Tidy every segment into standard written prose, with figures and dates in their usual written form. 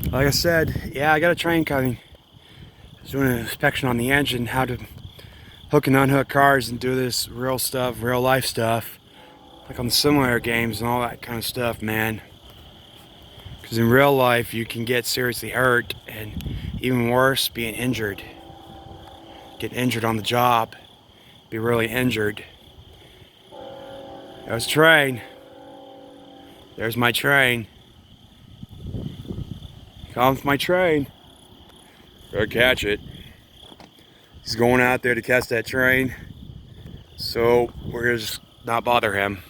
Like I said, yeah, I got a train coming. I was doing an inspection on the engine, how to hook and unhook cars and do this real stuff, real life stuff, like on the simulator games and all that kind of stuff, man. Because in real life, you can get seriously hurt and even worse, being injured. Get injured on the job, be really injured. There's a train. There's my train. Comes my train. Gotta catch it. He's going out there to catch that train. So we're gonna just not bother him.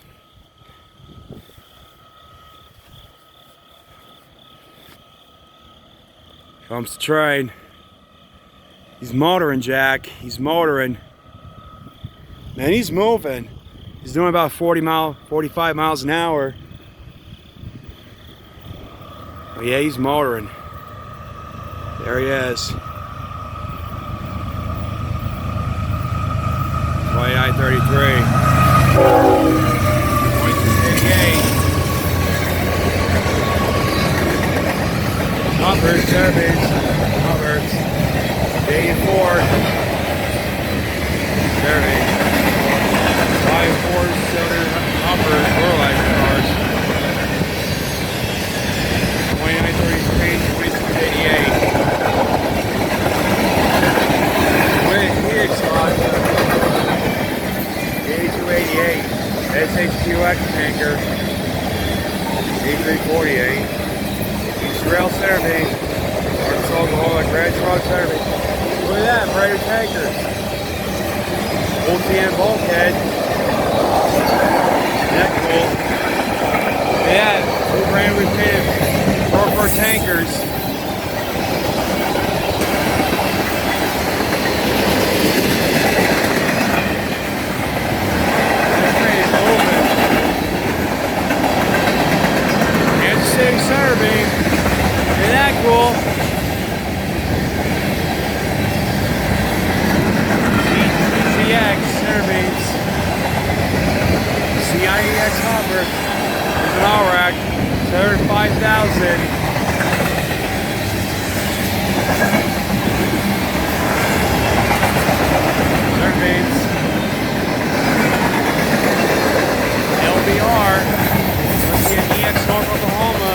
Comes the train. He's motoring, Jack. He's motoring. Man, he's moving. He's doing about 45 miles an hour. Oh yeah, he's motoring. There he is. 2933. 2288. Hoppers, turbines. Hoppers. 84. Turbines. 5-4-cylinder hopper fertilizer cars. 2933, 2688. Wait, 8288. SHQX tanker. 8348. East Rail Survey. Arkansas Oklahoma Grand Truck Survey. Look at that, freighter tanker. OTM bulkhead. That cool. Yeah, two brand we painted 4 tankers. This train is moving. Kansas City Survey. Isn't that cool? CX Surveys. CIEX Hopper. There's an Allrack. 75,000. Surveys. LBR. Let's see an EX North Oklahoma.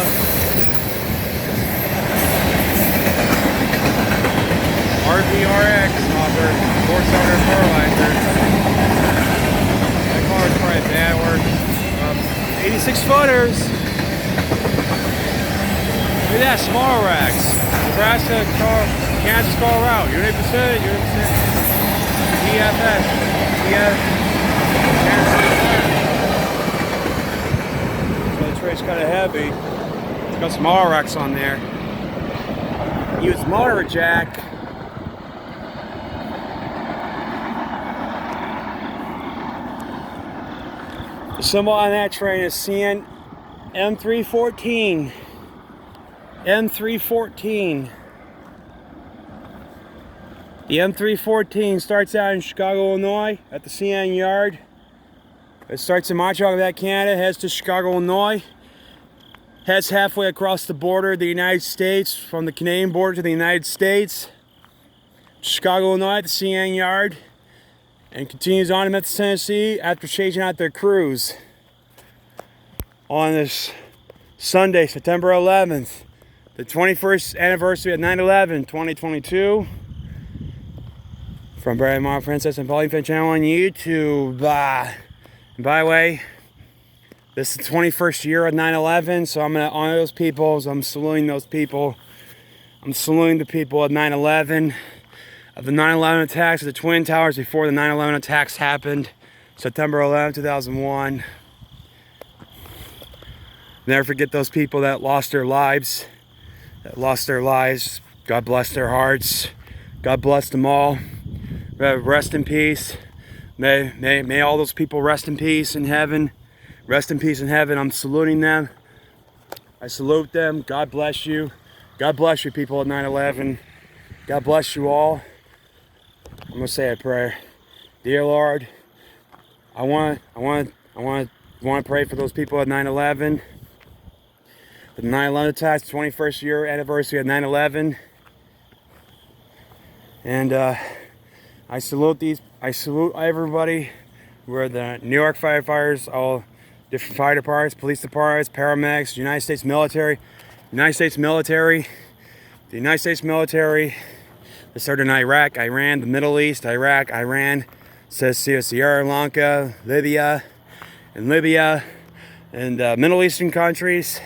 RVRX Hopper. 4-cylinder fertilizer. That car is probably bad work. 86 footers. Look at that, small racks. Nebraska car, Kansas car route. Unit percent, unit percent. EFS. EF. So the train's kind of heavy. It's got some R racks on there. Use motor jack. The symbol on that train is CN M314. M314. The M314 starts out in Chicago, Illinois at the CN yard. It starts in Montreal, Quebec, Canada, heads to Chicago, Illinois. Heads halfway across the border of the United States, from the Canadian border to the United States. Chicago, Illinois at the CN yard. And continues on to Memphis, Tennessee after changing out their crews on this Sunday, September 11th, the 21st anniversary of 9/11, 2022. From Barry Mom, Princess, and Pauline Fan Channel on YouTube. And by the way, this is the 21st year of 9/11, so I'm going to honor those people. So I'm saluting those people. I'm saluting the people of 9/11. Of the 9/11 attacks at the Twin Towers before the 9/11 attacks happened, September 11, 2001. Never forget those people that lost their lives. God bless their hearts. God bless them all. Rest in peace. May all those people rest in peace in heaven. Rest in peace in heaven. I'm saluting them. I salute them. God bless you. God bless you, people of 9/11. God bless you all. I'm gonna say a prayer. Dear Lord, I want to pray for those people at 9/11. The 9/11 attacks, 21st year anniversary of 9/11. And I salute everybody. We're the New York firefighters, all different fire departments, police departments, paramedics, United States military. The United States military, they started in Iraq, Iran, the Middle East, Iraq, Iran, says Sri Lanka, Libya, and Middle Eastern countries.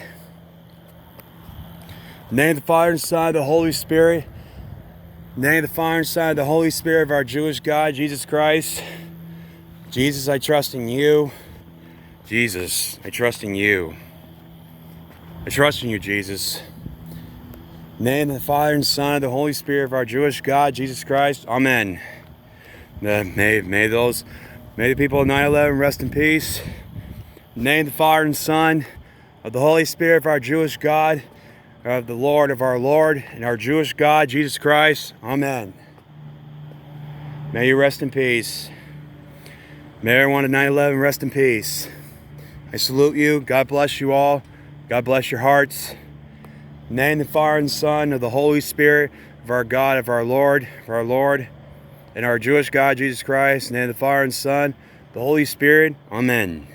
In the name of the Father and Son, the Holy Spirit. In the name of the Father and Son, the Holy Spirit of our Jewish God, Jesus Christ. Jesus, I trust in you. Jesus, I trust in you. I trust in you, Jesus. In the name of the Father and Son, the Holy Spirit of our Jewish God, Jesus Christ. Amen. May the people of 9/11 rest in peace. In the name of the Father and Son, of the Holy Spirit of our Jewish God, of the Lord of our Lord, and our Jewish God, Jesus Christ. Amen. May you rest in peace. May everyone at 9/11 rest in peace. I salute you. God bless you all. God bless your hearts. In the name of the Father and Son, of the Holy Spirit, of our God, of our Lord, and our Jewish God, Jesus Christ. In the name of the Father and Son, the Holy Spirit. Amen.